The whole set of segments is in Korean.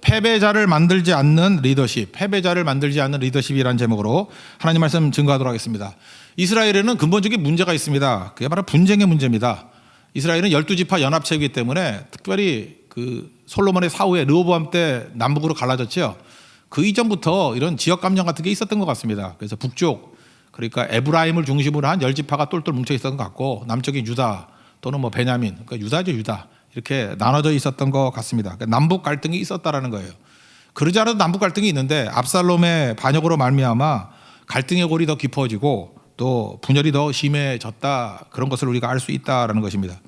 패배자를 만들지 않는 리더십, 패배자를 만들지 않는 리더십이라는 제목으로 하나님 말씀 증거하도록 하겠습니다. 이스라엘에는 근본적인 문제가 있습니다. 그게 바로 분쟁의 문제입니다. 이스라엘은 12지파 연합체이기 때문에 특별히 그 솔로몬의 사후에 르호보암 때 남북으로 갈라졌죠. 그 이전부터 이런 지역 감정 같은 게 있었던 것 같습니다. 그래서 북쪽, 그러니까 에브라임을 중심으로 한 10지파가 똘똘 뭉쳐 있었던 것 같고, 남쪽이 유다 또는 뭐 베냐민, 그러니까 유다죠, 유다. 이렇게 나눠져 있었던 것 같습니다. 그러니까 남북 갈등이 있었다라는 거예요. 그러지 않아도 남북 갈등이 있는데 압살롬의 반역으로 말미암아 갈등의 골이 더 깊어지고 또 분열이 더 심해졌다, 그런 것을 우리가 알 수 있다라는 것입니다.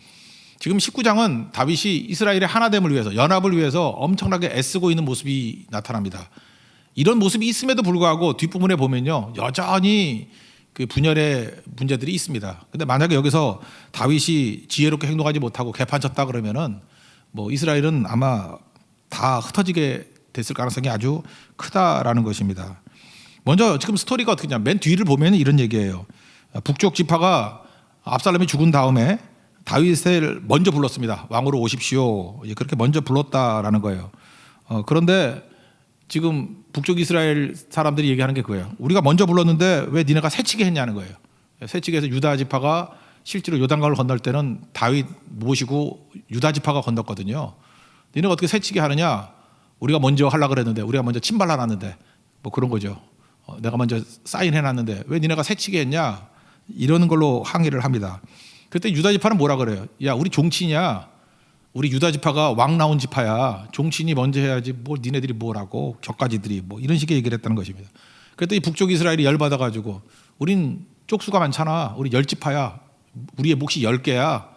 지금 19장은 다윗이 이스라엘의 하나됨을 위해서, 연합을 위해서 엄청나게 애쓰고 있는 모습이 나타납니다. 이런 모습이 있음에도 불구하고 뒷부분에 보면요, 여전히 그 분열의 문제들이 있습니다. 근데 만약에 여기서 다윗이 지혜롭게 행동하지 못하고 개판쳤다 그러면은 뭐 이스라엘은 아마 다 흩어지게 됐을 가능성이 아주 크다라는 것입니다. 먼저 지금 스토리가 어떻게 되냐, 맨 뒤를 보면 이런 얘기예요. 북쪽 지파가 압살롬이 죽은 다음에 다윗을 먼저 불렀습니다. 왕으로 오십시오. 그렇게 먼저 불렀다라는 거예요. 그런데 지금 북쪽 이스라엘 사람들이 얘기하는 게 그거예요. 우리가 먼저 불렀는데 왜 니네가 새치기 했냐는 거예요. 새치기 해서 유다 지파가 실제로 요단강을 건널 때는 다윗 모시고 유다 지파가 건넜거든요. 니네가 어떻게 새치기 하느냐? 우리가 먼저 하려고 그랬는데, 우리가 먼저 침발라놨는데, 뭐 그런 거죠. 내가 먼저 사인해놨는데 왜 니네가 새치기 했냐? 이러는 걸로 항의를 합니다. 그때 유다 지파는 뭐라 그래요? 야, 우리 종친이야. 우리 유다 지파가 왕 나온 지파야. 종친이 먼저 해야지 뭘 니네들이 뭘 하고 격가지들이 뭐 이런 식의 얘기를 했다는 것입니다. 그랬더니 북쪽 이스라엘이 열받아가지고 우린 쪽수가 많잖아. 우리 10지파야. 우리의 몫이 10개야.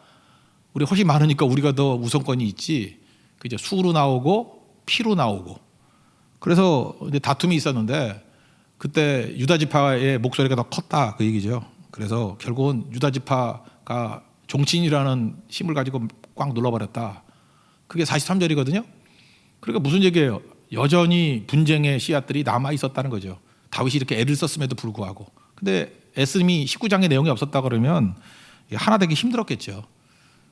우리 훨씬 많으니까 우리가 더 우선권이 있지. 그죠? 수로 나오고 피로 나오고. 그래서 이제 다툼이 있었는데 그때 유다 지파의 목소리가 더 컸다, 그 얘기죠. 그래서 결국은 유다 지파가 종친이라는 힘을 가지고 꽉 눌러버렸다. 그게 43절이거든요. 그러니까 무슨 얘기예요? 여전히 분쟁의 씨앗들이 남아 있었다는 거죠. 다윗이 이렇게 애를 썼음에도 불구하고. 근데 애씀이 19장의 내용이 없었다 그러면 하나 되기 힘들었겠죠.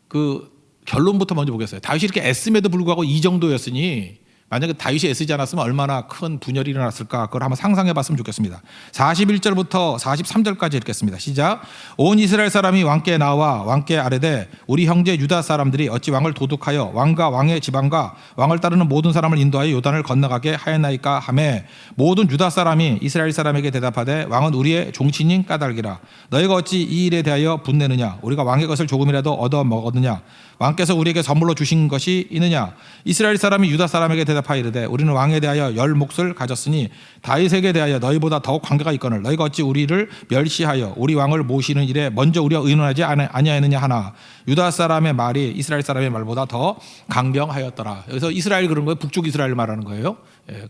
그 결론부터 먼저 보겠어요. 다윗이 이렇게 애씀에도 불구하고 이 정도였으니 만약에 다윗이 애쓰지 않았으면 얼마나 큰 분열이 일어났을까, 그걸 한번 상상해 봤으면 좋겠습니다. 41절부터 43절까지 읽겠습니다. 시작. 온 이스라엘 사람이 왕께 나와 왕께 아뢰되 우리 형제 유다 사람들이 어찌 왕을 도둑하여 왕과 왕의 지방과 왕을 따르는 모든 사람을 인도하여 요단을 건너가게 하였나이까 하매, 모든 유다 사람이 이스라엘 사람에게 대답하되 왕은 우리의 종친인 까닭이라. 너희가 어찌 이 일에 대하여 분내느냐? 우리가 왕의 것을 조금이라도 얻어 먹었느냐? 왕께서 우리에게 선물로 주신 것이 있느냐? 이스라엘 사람이 유다 사람에게 대답하이르되 우리는 왕에 대하여 열 몫을 가졌으니 다윗에게 대하여 너희보다 더욱 관계가 있거늘 너희가 어찌 우리를 멸시하여 우리 왕을 모시는 일에 먼저 우리가 의논하지 아니하였느냐 하나, 유다 사람의 말이 이스라엘 사람의 말보다 더 강경하였더라. 여기서 이스라엘 그런 거예요. 북쪽 이스라엘 말하는 거예요.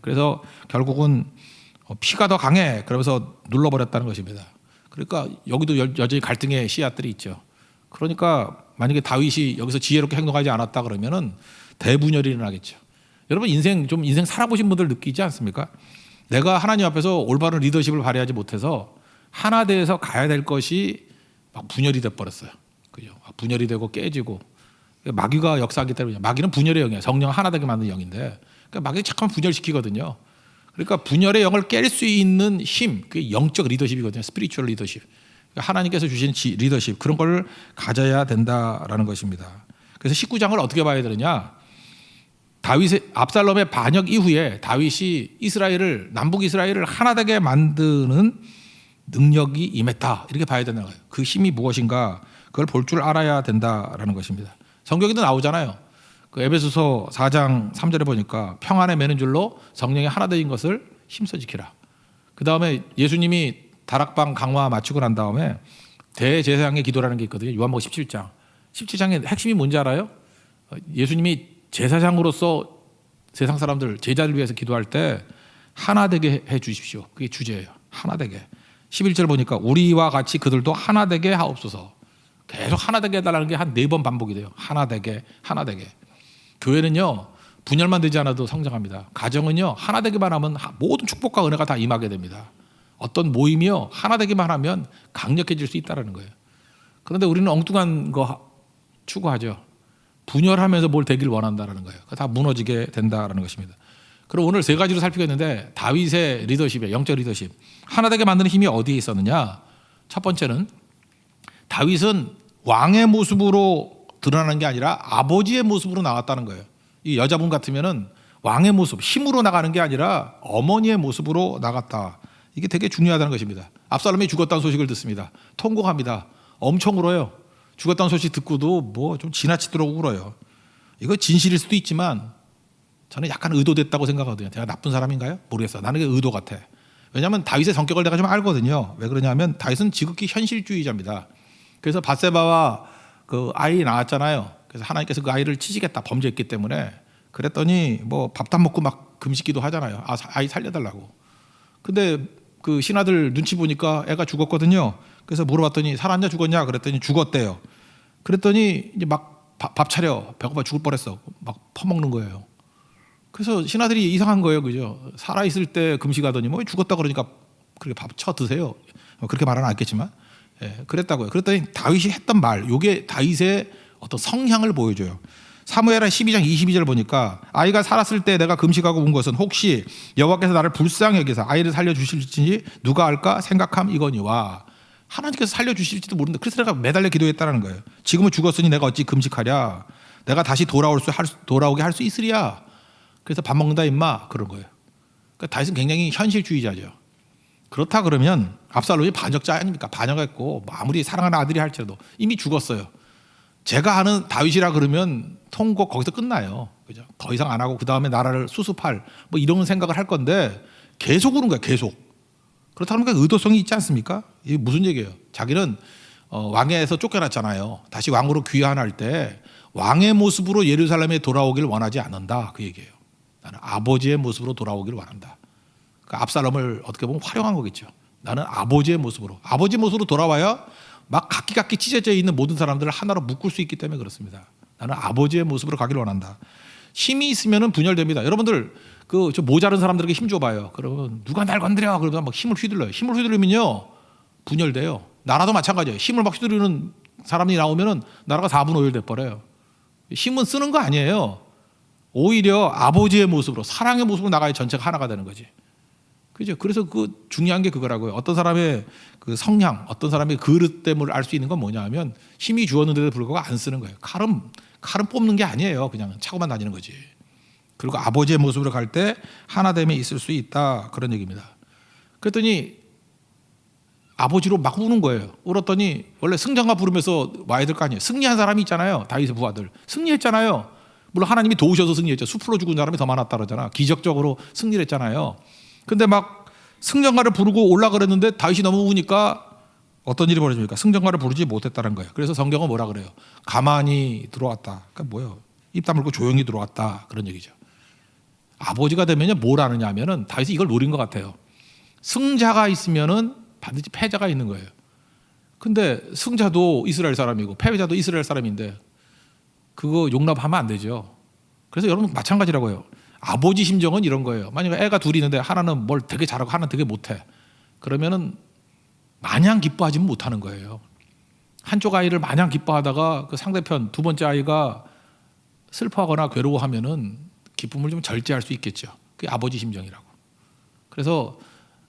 그래서 결국은 피가 더 강해, 그러면서 눌러버렸다는 것입니다. 그러니까 여기도 여전히 갈등의 씨앗들이 있죠. 그러니까 만약에 다윗이 여기서 지혜롭게 행동하지 않았다 그러면은 대분열이 일어나겠죠. 여러분 인생 살아보신 분들 느끼지 않습니까? 내가 하나님 앞에서 올바른 리더십을 발휘하지 못해서 하나 되어서 가야 될 것이 막 분열이 돼 버렸어요. 그죠? 분열이 되고 깨지고. 마귀가 역사하기 때문에, 마귀는 분열의 영이에요. 성령 하나 되게 만드는 영인데, 그러니까 마귀가 잠깐 분열시키거든요. 그러니까 분열의 영을 깰 수 있는 힘, 그게 영적 리더십이거든요. 스피리추얼 리더십. 하나님께서 주신 리더십, 그런 걸 가져야 된다라는 것입니다. 그래서 19장을 어떻게 봐야 되느냐? 다윗의 압살롬의 반역 이후에 다윗이 이스라엘을, 남북 이스라엘을 하나 되게 만드는 능력이 임했다, 이렇게 봐야 된다는 거예요. 그 힘이 무엇인가, 그걸 볼 줄 알아야 된다라는 것입니다. 성경에도 나오잖아요. 그 에베소서 4장 3절에 보니까 평안에 매는 줄로 성령이 하나 되인 것을 힘써 지키라. 그 다음에 예수님이 다락방 강화 마치고 난 다음에 대제사장의 기도라는 게 있거든요. 요한복음 17장. 17장의 핵심이 뭔지 알아요? 예수님이 제사장으로서 세상 사람들, 제자를 위해서 기도할 때 하나 되게 해 주십시오. 그게 주제예요. 하나 되게. 11절 보니까 우리와 같이 그들도 하나 되게 하옵소서. 계속 하나 되게 해달라는 게 한 4번 반복이 돼요. 하나 되게, 하나 되게. 교회는요, 분열만 되지 않아도 성장합니다. 가정은요, 하나 되기만 하면 모든 축복과 은혜가 다 임하게 됩니다. 어떤 모임이요, 하나 되기만 하면 강력해질 수 있다는 거예요. 그런데 우리는 엉뚱한 거 추구하죠. 분열하면서 뭘 되길 원한다는 거예요. 다 무너지게 된다는 것입니다. 그럼 오늘 세 가지로 살피겠는데 다윗의 리더십의 영적 리더십 하나 되게 만드는 힘이 어디에 있었느냐? 첫 번째는 다윗은 왕의 모습으로 드러나는 게 아니라 아버지의 모습으로 나왔다는 거예요. 이 여자분 같으면은 왕의 모습, 힘으로 나가는 게 아니라 어머니의 모습으로 나갔다. 이게 되게 중요하다는 것입니다. 압살롬이 죽었다는 소식을 듣습니다. 통곡합니다. 엄청 울어요. 죽었다는 소식 듣고도 뭐 좀 지나치도록 울어요. 이거 진실일 수도 있지만 저는 약간 의도됐다고 생각하거든요. 제가 나쁜 사람인가요? 모르겠어요. 나는 이게 의도 같아. 왜냐하면 다윗의 성격을 내가 좀 알거든요. 왜 그러냐면 다윗은 지극히 현실주의자입니다. 그래서 밧세바와 그 아이 낳았잖아요. 그래서 하나님께서 그 아이를 치시겠다 범죄했기 때문에 그랬더니 뭐 밥도 안 먹고 막 금식기도 하잖아요. 아이 살려달라고. 근데 그 신하들 눈치 보니까 애가 죽었거든요. 그래서 물어봤더니 살았냐 죽었냐 그랬더니 죽었대요. 그랬더니 이제 막 밥 차려 배고파 죽을 뻔했어. 막 퍼먹는 거예요. 그래서 신하들이 이상한 거예요, 그죠? 살아 있을 때 금식하더니 뭐 죽었다 그러니까 그렇게 밥 쳐 드세요. 그렇게 말은 않겠지만, 예, 그랬다고요. 그랬더니 다윗이 했던 말, 요게 다윗의 어떤 성향을 보여줘요. 사무엘하 12장 22절 보니까 아이가 살았을 때 내가 금식하고 온 것은 혹시 여호와께서 나를 불쌍히 여기서 아이를 살려주실지 누가 알까 생각함 이거니와 하나님께서 살려주실지도 모르는데 그래서 내가 매달려 기도했다는 거예요. 지금은 죽었으니 내가 어찌 금식하랴. 내가 다시 돌아오게 할 수 있으랴. 그래서 밥 먹는다 임마 그런 거예요. 그러니까 다윗은 굉장히 현실주의자죠. 그렇다 그러면 압살롬이 반역자 아닙니까? 반역했고 아무리 사랑하는 아들이 할지라도 이미 죽었어요. 제가 아는 다윗이라 그러면 통곡 거기서 끝나요. 그죠? 더 이상 안 하고 그 다음에 나라를 수습할 뭐 이런 생각을 할 건데 계속 그런 거예요. 계속. 그렇다 보니까 의도성이 있지 않습니까? 이게 무슨 얘기예요? 자기는 왕에서 쫓겨났잖아요. 다시 왕으로 귀환할 때 왕의 모습으로 예루살렘에 돌아오길 원하지 않는다. 그 얘기예요. 나는 아버지의 모습으로 돌아오길 원한다. 그러니까 압살롬을 어떻게 보면 활용한 거겠죠. 나는 아버지의 모습으로. 아버지의 모습으로 돌아와야 막 각기 찢어져 있는 모든 사람들을 하나로 묶을 수 있기 때문에 그렇습니다. 나는 아버지의 모습으로 가길 원한다. 힘이 있으면 분열됩니다. 여러분들 저 모자른 사람들에게 힘 줘봐요. 그러면 누가 날 건드려? 그러면 막 힘을 휘둘러요. 힘을 휘두르면요 분열돼요. 나라도 마찬가지예요. 힘을 막 휘두르는 사람이 나오면은 나라가 4분 5일 돼버려요. 힘은 쓰는 거 아니에요. 오히려 아버지의 모습으로 사랑의 모습으로 나가야 전체가 하나가 되는 거지. 그죠? 그래서 그 중요한 게 그거라고요. 어떤 사람의 그 성향, 어떤 사람의 그릇됨을 알 수 있는 건 뭐냐면 힘이 주었는데도 불구하고 안 쓰는 거예요. 칼은 뽑는 게 아니에요. 그냥 차고만 다니는 거지. 그리고 아버지의 모습으로 갈 때 하나됨이 있을 수 있다. 그런 얘기입니다. 그랬더니 아버지로 막 우는 거예요. 울었더니 원래 승전가 부르면서 와야 될 거 아니에요. 승리한 사람이 있잖아요. 다윗의 부하들. 승리했잖아요. 물론 하나님이 도우셔서 승리했죠. 수풀로 죽은 사람이 더 많았다 그러잖아. 기적적으로 승리를 했잖아요. 근데 막 승전가를 부르고 올라그랬는데 다윗이 너무 우니까 어떤 일이 벌어집니까? 승전가를 부르지 못했다는 거예요. 그래서 성경은 뭐라 그래요? 가만히 들어왔다. 그러니까 뭐예요? 입 다물고 조용히 들어왔다. 그런 얘기죠. 아버지가 되면요 뭘 하느냐 하면은 다윗이 이걸 노린 것 같아요. 승자가 있으면은 반드시 패자가 있는 거예요. 근데 승자도 이스라엘 사람이고 패자도 이스라엘 사람인데 그거 용납하면 안 되죠. 그래서 여러분 마찬가지라고요. 아버지 심정은 이런 거예요. 만약에 애가 둘이 있는데 하나는 뭘 되게 잘하고 하나는 되게 못해. 그러면은 마냥 기뻐하지 못하는 거예요. 한쪽 아이를 마냥 기뻐하다가 그 상대편 두 번째 아이가 슬퍼하거나 괴로워하면은 기쁨을 좀 절제할 수 있겠죠. 그게 아버지 심정이라고. 그래서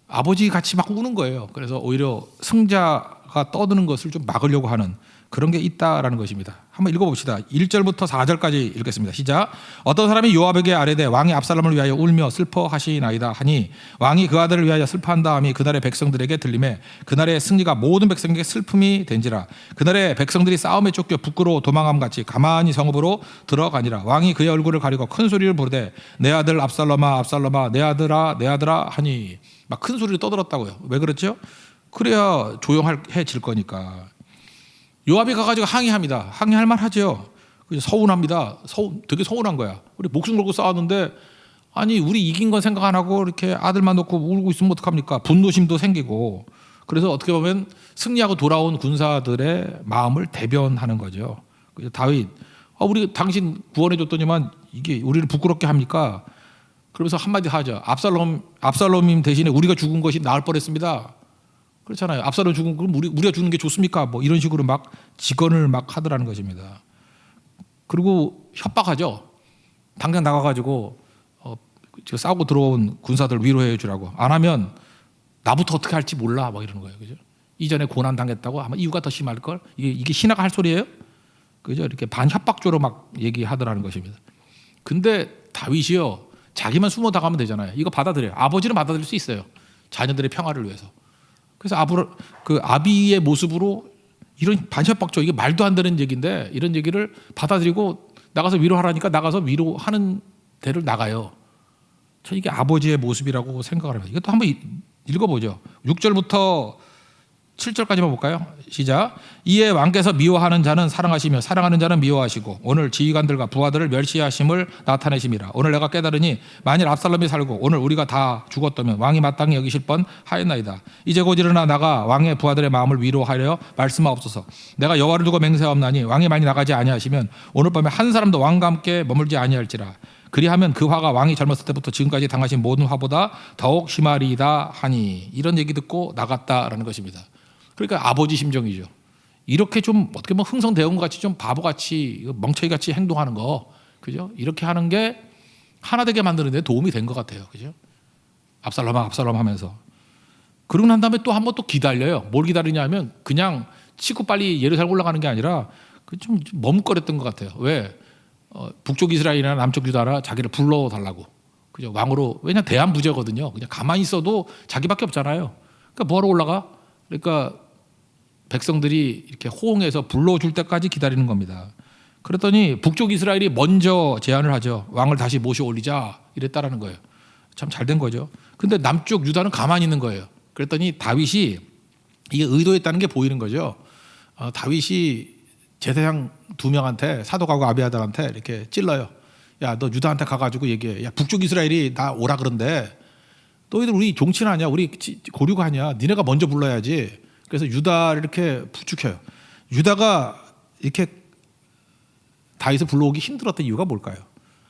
아버지 같이 막 우는 거예요. 그래서 오히려 승자가 떠드는 것을 좀 막으려고 하는 그런 게 있다라는 것입니다. 한번 읽어봅시다. 1절부터 4절까지 읽겠습니다. 시작. 어떤 사람이 요압에게 아뢰되 왕이 압살롬을 위하여 울며 슬퍼하시나이다 하니 왕이 그 아들을 위하여 슬퍼한 다음이 그날의 백성들에게 들리매 그날의 승리가 모든 백성에게 슬픔이 된지라. 그날의 백성들이 싸움에 쫓겨 북으로 도망함같이 가만히 성읍으로 들어가니라. 왕이 그의 얼굴을 가리고 큰 소리를 부르되 내 아들 압살롬아 압살롬아 내 아들아 내 아들아 하니 막 큰 소리를 떠들었다고요. 왜 그렇죠? 그래야 조용해질 거니까. 요압이 가가지고 항의합니다. 항의할 만하죠. 서운합니다. 되게 서운한 거야. 우리 목숨 걸고 싸웠는데 아니 우리 이긴 건 생각 안 하고 이렇게 아들만 놓고 울고 있으면 어떡합니까? 분노심도 생기고. 그래서 어떻게 보면 승리하고 돌아온 군사들의 마음을 대변하는 거죠. 그래서 다윗 우리 당신 구원해 줬더니만 이게 우리를 부끄럽게 합니까? 그러면서 한마디 하죠. 압살롬님 대신에 우리가 죽은 것이 나을 뻔했습니다. 그렇잖아요. 압살롬 죽은 그럼 우리가 죽는 게 좋습니까? 뭐 이런 식으로 막 직언을 막 하더라는 것입니다. 그리고 협박하죠. 당장 나가가지고 싸우고 들어온 군사들 위로해 주라고. 안 하면 나부터 어떻게 할지 몰라 막 이러는 거예요. 그죠? 이전에 고난 당했다고 아마 이유가 더 심할 걸. 이게 신하가 할 소리예요? 그죠? 이렇게 반협박조로 막 얘기하더라는 것입니다. 근데 다윗이요, 자기만 숨어 나가면 되잖아요. 이거 받아들여요. 아버지는 받아들일 수 있어요. 자녀들의 평화를 위해서. 그래서 아비의 모습으로 이런 반협박조, 이게 말도 안 되는 얘기인데 이런 얘기를 받아들이고 나가서 위로하라니까 나가서 위로하는 데를 나가요. 저 이게 아버지의 모습이라고 생각을 합니다. 이것도 한번 읽어보죠. 6절부터 7절까지만 볼까요? 시작. 이에 왕께서 미워하는 자는 사랑하시며 사랑하는 자는 미워하시고 오늘 지휘관들과 부하들을 멸시하심을 나타내심이라. 오늘 내가 깨달으니 만일 압살롬이 살고 오늘 우리가 다 죽었다면 왕이 마땅히 여기실 뻔 하였나이다. 이제 곧 일어나 나가 왕의 부하들의 마음을 위로하려 말씀하옵소서. 내가 여호와를 두고 맹세하옵나니 왕이 많이 나가지 아니하시면 오늘 밤에 한 사람도 왕과 함께 머물지 아니할지라. 그리하면 그 화가 왕이 젊었을 때부터 지금까지 당하신 모든 화보다 더욱 심하리이다 하니. 이런 얘기 듣고 나갔다라는 것입니다. 그러니까 아버지 심정이죠. 이렇게 좀 어떻게 보면 흥성대원 같이 좀 바보같이 멍청이같이 행동하는 거, 그죠? 이렇게 하는 게 하나 되게 만드는 데 도움이 된 것 같아요. 그죠? 압살롬 하면서. 그러고 난 다음에 또 한 번 또 기다려요. 뭘 기다리냐면 그냥 치고 빨리 예루살렘 올라가는 게 아니라 좀 머뭇거렸던 것 같아요. 왜? 북쪽 이스라엘이나 남쪽 유다나 자기를 불러달라고. 그죠? 왕으로. 왜냐 대한 부재거든요. 그냥 가만히 있어도 자기밖에 없잖아요. 그러니까 뭐하러 올라가? 그러니까 백성들이 이렇게 호응해서 불러줄 때까지 기다리는 겁니다. 그랬더니 북쪽 이스라엘이 먼저 제안을 하죠. 왕을 다시 모셔 올리자 이랬다라는 거예요. 참 잘 된 거죠. 근데 남쪽 유다는 가만히 있는 거예요. 그랬더니 다윗이 이게 의도했다는 게 보이는 거죠. 다윗이 제사장 2명한테 사독하고 아비아달한테 이렇게 찔러요. 야, 너 유다한테 가가지고 얘기해. 야, 북쪽 이스라엘이 나 오라 그런데 너희들 우리 종친 아니야? 우리 고류가 아니야? 니네가 먼저 불러야지. 그래서 유다를 이렇게 부축해요. 유다가 이렇게 다윗을 불러오기 힘들었던 이유가 뭘까요?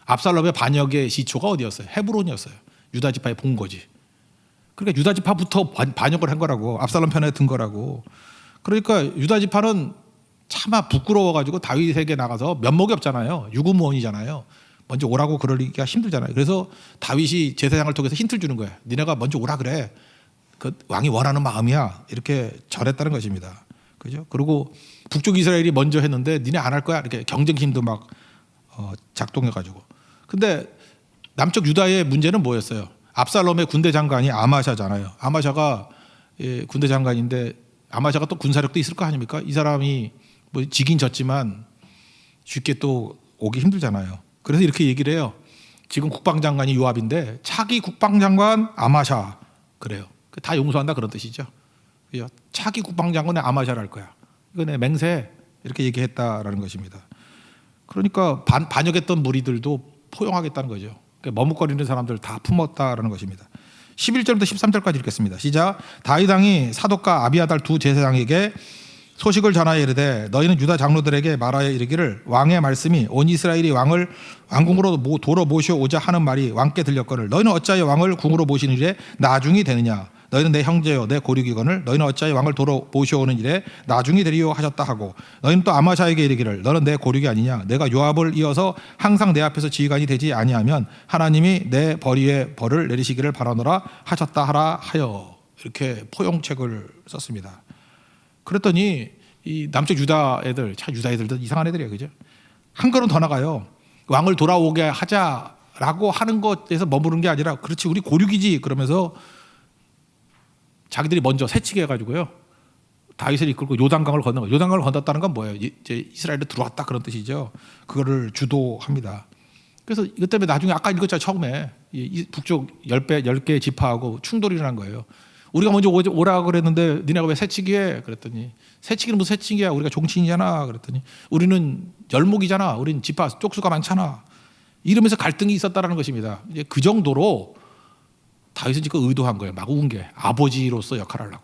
압살롬의 반역의 시초가 어디였어요? 헤브론이었어요. 유다 지파에 본 거지. 그러니까 유다 지파부터 반역을 한 거라고. 압살롬 편에 든 거라고. 그러니까 유다 지파는 차마 부끄러워가지고 다윗에게 나가서 면목이 없잖아요. 유구무원이잖아요. 먼저 오라고 그러기가 힘들잖아요. 그래서 다윗이 제사장을 통해서 힌트를 주는 거예요. 니네가 먼저 오라 그래. 그 왕이 원하는 마음이야. 이렇게 절했다는 것입니다. 그죠? 그리고 북쪽 이스라엘이 먼저 했는데 니네 안 할 거야. 이렇게 경쟁 힘도 막 작동해가지고. 근데 남쪽 유다의 문제는 뭐였어요? 압살롬의 군대 장관이 아마샤잖아요. 아마샤가 군대 장관인데 아마샤가 또 군사력도 있을 거 아닙니까? 이 사람이 뭐 지긴 졌지만 쉽게 또 오기 힘들잖아요. 그래서 이렇게 얘기를 해요. 지금 국방장관이 요압인데 차기 국방장관 아마샤 그래요. 다 용서한다 그런 뜻이죠. 차기 국방장관의 아마샤를 할 거야. 이거 내 맹세 이렇게 얘기했다라는 것입니다. 그러니까 반역했던 무리들도 포용하겠다는 거죠. 그러니까 머뭇거리는 사람들 다 품었다라는 것입니다. 11절부터 13절까지 읽겠습니다. 시작. 다윗 왕이 사독과 아비아달 두 제사장에게 소식을 전하여 이르되 너희는 유다 장로들에게 말하여 이르기를 왕의 말씀이 온 이스라엘이 왕을 왕궁으로 도로 모셔오자 하는 말이 왕께 들렸거늘 너희는 어찌하여 왕을 궁으로 모시는 일에 나중이 되느냐. 너희는 내 형제요 내 고륙이거늘 너희는 어찌하여 왕을 도로 모셔오는 일에 나중이 되리요 하셨다 하고 너희는 또 아마샤에게 이르기를 너는 내 고륙이 아니냐. 내가 요압을 이어서 항상 내 앞에서 지휘관이 되지 아니하면 하나님이 내 벌이에 벌을 내리시기를 바라노라 하셨다 하라 하여. 이렇게 포용책을 썼습니다. 그랬더니 이 남쪽 유다 애들, 유다 애들도 이상한 애들이에요. 그죠? 한 걸음 더 나가요. 왕을 돌아오게 하자라고 하는 것에서 머무른 게 아니라 그렇지 우리 고륙이지 그러면서 자기들이 먼저 새치게 해가지고요. 다윗을 이끌고 요단강을 건넌 거예요. 요단강을 건넜다는 건 뭐예요? 이제 이스라엘에 들어왔다 그런 뜻이죠. 그거를 주도합니다. 그래서 이것 때문에 나중에 아까 읽었잖아요. 처음에 이 북쪽 10개 지파하고 충돌이 일어난 거예요. 우리가 먼저 오라고 그랬는데 니네가 왜 새치기 해? 그랬더니 새치기는 무슨 새치기야? 우리가 종친이잖아. 그랬더니 우리는 열목이잖아. 우린 지파 쪽수가 많잖아. 이러면서 갈등이 있었다는 것입니다. 이제 그 정도로 다윗은 지금 의도한 거예요. 막 운 게 아버지로서 역할을 하려고.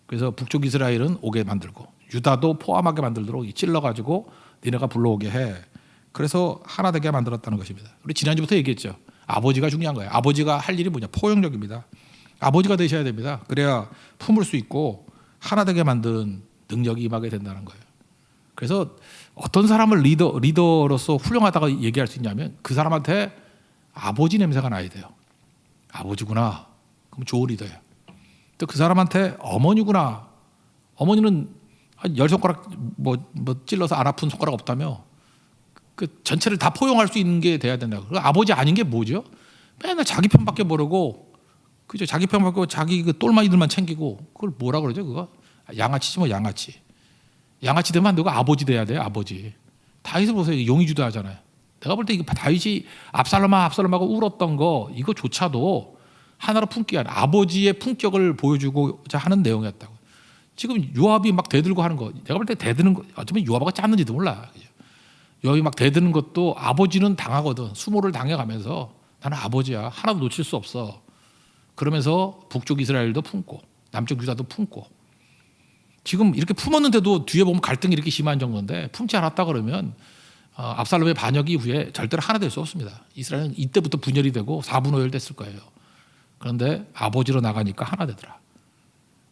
그래서 북쪽 이스라엘은 오게 만들고 유다도 포함하게 만들도록 찔러가지고 니네가 불러오게 해. 그래서 하나 되게 만들었다는 것입니다. 우리 지난주부터 얘기했죠. 아버지가 중요한 거예요. 아버지가 할 일이 뭐냐? 포용력입니다. 아버지가 되셔야 됩니다. 그래야 품을 수 있고 하나 되게 만든 능력이 임하게 된다는 거예요. 그래서 어떤 사람을 리더로서 훌륭하다고 얘기할 수 있냐면 그 사람한테 아버지 냄새가 나야 돼요. 아버지구나. 그럼 좋은 리더야. 또 그 사람한테 어머니구나. 어머니는 한 10손가락 뭐 찔러서 안 아픈 손가락 없다며. 그 전체를 다 포용할 수 있는 게 돼야 된다. 그 아버지 아닌 게 뭐죠? 맨날 자기 편밖에 모르고, 그죠? 자기 편밖에 자기 그 똘마니들만 챙기고, 그걸 뭐라 그러죠? 그거 양아치지 뭐 양아치. 양아치 되면 안 되고 아버지 돼야 돼요. 아버지. 다윗을 보세요. 용의주도 하잖아요. 내가 볼 때 이거 다윗이 압살롬하고 울었던 거 이거조차도 하나로 품기 아니라 아버지의 품격을 보여주고자 하는 내용이었다고. 지금 요압이 막 대들고 하는 거, 내가 볼 때 대드는 거 어쩌면 요압가 짰는지도 몰라. 요압이 막 대드는 것도 아버지는 당하거든. 수모를 당해가면서 나는 아버지야. 하나도 놓칠 수 없어. 그러면서 북쪽 이스라엘도 품고 남쪽 유다도 품고. 지금 이렇게 품었는데도 뒤에 보면 갈등이 이렇게 심한 정도인데 품지 않았다 그러면 압살롬의 반역 이후에 절대로 하나 될 수 없습니다. 이스라엘은 이때부터 분열이 되고 4분 5열 됐을 거예요. 그런데 아버지로 나가니까 하나 되더라.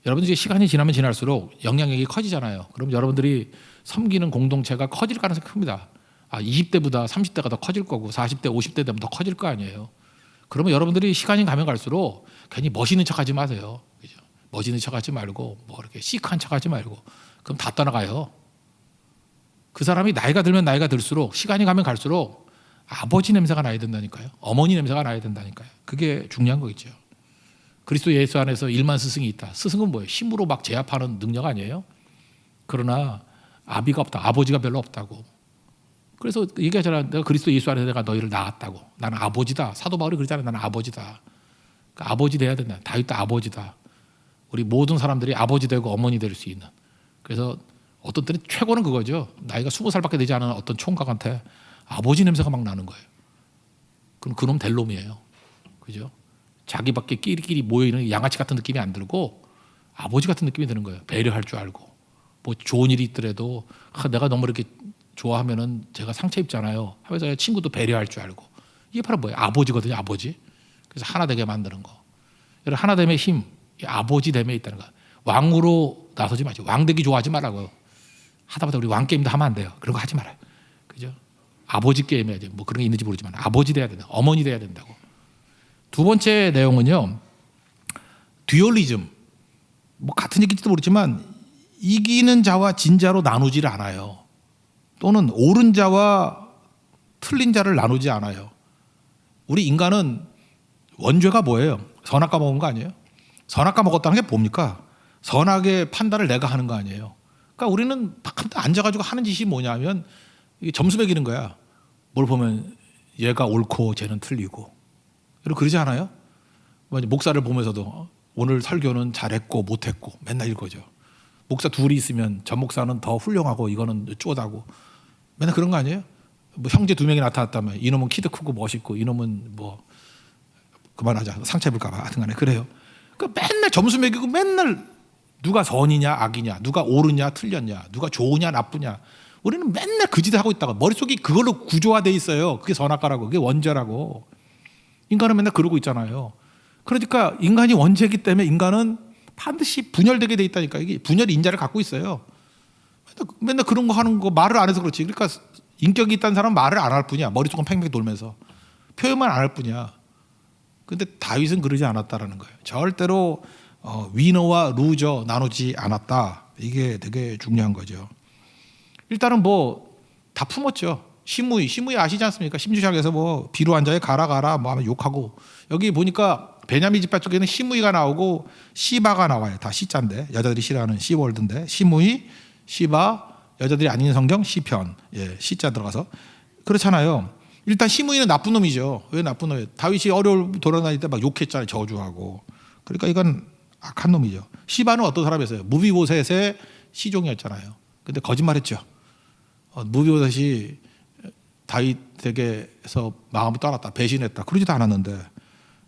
여러분 이제 시간이 지나면 지날수록 영향력이 커지잖아요. 그럼 여러분들이 섬기는 공동체가 커질 가능성이 큽니다. 20대보다 30대가 더 커질 거고 40대, 50대 되면 더 커질 거 아니에요. 그러면 여러분들이 시간이 가면 갈수록 괜히 멋있는 척하지 마세요. 그죠? 멋있는 척하지 말고 뭐 이렇게 시크한 척하지 말고 그럼 다 떠나가요. 그 사람이 나이가 들면 나이가 들수록 시간이 가면 갈수록 아버지 냄새가 나야 된다니까요. 어머니 냄새가 나야 된다니까요. 그게 중요한 거겠죠. 그리스도 예수 안에서 일만 스승이 있다. 스승은 뭐예요? 힘으로 막 제압하는 능력 아니에요? 그러나 아비가 없다. 아버지가 별로 없다고. 그래서 얘기하잖아. 내가 그리스도 예수 안에서 내가 너희를 낳았다고. 나는 아버지다. 사도 바울이 그러잖아요. 나는 아버지다. 그러니까 아버지 돼야 된다. 다윗도 아버지다. 우리 모든 사람들이 아버지 되고 어머니 될 수 있는. 그래서 어떤 때는 최고는 그거죠. 나이가 20살밖에 되지 않은 어떤 총각한테 아버지 냄새가 막 나는 거예요. 그럼 그놈 될 놈이에요. 그죠? 자기밖에 끼리끼리 모여있는 양아치 같은 느낌이 안 들고 아버지 같은 느낌이 드는 거예요. 배려할 줄 알고. 뭐 좋은 일이 있더라도 내가 너무 이렇게 좋아하면은 제가 상처 입잖아요. 하면서 친구도 배려할 줄 알고. 이게 바로 뭐예요? 아버지거든요. 아버지. 그래서 하나 되게 만드는 거. 여러분 하나됨의 힘, 아버지 됨에 있다는 거. 왕으로 나서지 마시고 왕되기 좋아하지 말라고요. 하다보다 우리 왕 게임도 하면 안 돼요. 그런 거 하지 말아요. 그죠? 아버지 게임 해야지. 뭐 그런 게 있는지 모르지만 아버지 돼야 된다. 어머니 돼야 된다고. 두 번째 내용은요. 듀얼리즘. 뭐 같은 얘기인지도 모르지만 이기는 자와 진 자로 나누지를 않아요. 또는 옳은 자와 틀린 자를 나누지 않아요. 우리 인간은 원죄가 뭐예요? 선악과 먹은 거 아니에요? 선악과 먹었다는 게 뭡니까? 선악의 판단을 내가 하는 거 아니에요. 그러니까 우리는 앉아가지고 하는 짓이 뭐냐면 이게 점수 매기는 거야. 뭘 보면 얘가 옳고 쟤는 틀리고. 여러분 그러지 않아요? 목사를 보면서도 오늘 설교는 잘했고 못했고 맨날 이거죠. 목사 둘이 있으면 전 목사는 더 훌륭하고 이거는 쪼다고 맨날 그런 거 아니에요? 뭐 형제 2명이 나타났다면 이놈은 키도 크고 멋있고 이놈은 뭐 그만하자 상처 입을까 봐 하여튼간에 그래요. 그러니까 맨날 점수 매기고 맨날 누가 선이냐 악이냐 누가 옳으냐 틀렸냐 누가 좋으냐 나쁘냐 우리는 맨날 그 짓을 하고 있다가 머릿속이 그걸로 구조화돼 있어요. 그게 선악과라고 그게 원죄라고. 인간은 맨날 그러고 있잖아요. 그러니까 인간이 원죄이기 때문에 인간은 반드시 분열되게 돼 있다니까. 이게 분열 인자를 갖고 있어요. 맨날 그런 거 하는 거 말을 안 해서 그렇지. 그러니까 인격이 있다는 사람은 말을 안 할 뿐이야. 머릿속은 팽팽히 돌면서 표현만 안 할 뿐이야. 근데 다윗은 그러지 않았다라는 거예요. 절대로 위너와 루저 나누지 않았다. 이게 되게 중요한 거죠. 일단은 뭐 다 품었죠. 시므이 아시지 않습니까? 심주작에서 뭐 비루 앉아에 가라 뭐 하면 욕하고 여기 보니까 베냐민 지파 쪽에는 시므이가 나오고 시바가 나와요. 다 시자인데 여자들이 싫어하는 시월드인데 시므이, 시바 여자들이 아닌 성경 시편 시자 들어가서 그렇잖아요. 일단 시므이는 나쁜 놈이죠. 왜 나쁜 놈이에요? 다윗이 어려울 돌아다닐 때 막 욕했잖아요. 저주하고. 그러니까 이건 악한 놈이죠. 시바는 어떤 사람이었어요? 무비보셋의 시종이었잖아요. 근데 거짓말했죠. 무비보셋이 다윗에게서 마음을 떠났다, 배신했다, 그러지도 않았는데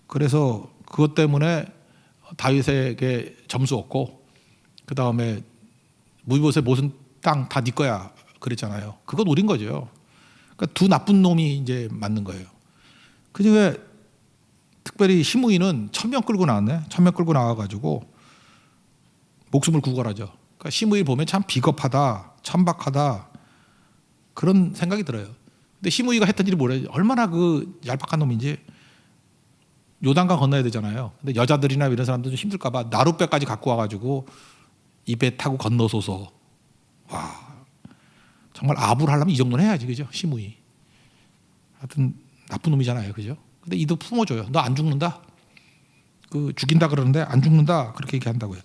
그래서 그것 때문에 다윗에게 점수 없고 그 다음에 무비보셋 모든 땅 다 네 거야 그랬잖아요. 그거 노린 거죠. 그러니까 두 나쁜 놈이 이제 맞는 거예요. 그중에 특별히 시므이는 1000명 끌고 나왔네. 1000명 끌고 나와가지고 목숨을 구걸하죠. 그러니까 시므이 보면 참 비겁하다, 천박하다 그런 생각이 들어요. 근데 시므이가 했던 일이 뭐래? 얼마나 그 얄팍한 놈인지. 요단강 건너야 되잖아요. 근데 여자들이나 이런 사람들 좀 힘들까봐 나룻배까지 갖고 와가지고 이 배 타고 건너서서 와 정말 아부를 하려면 이 정도는 해야지 그죠? 시므이. 하여튼 나쁜 놈이잖아요, 그죠? 근데 이도 품어줘요. 너 안 죽는다. 그 죽인다 그러는데 안 죽는다 그렇게 얘기한다고요.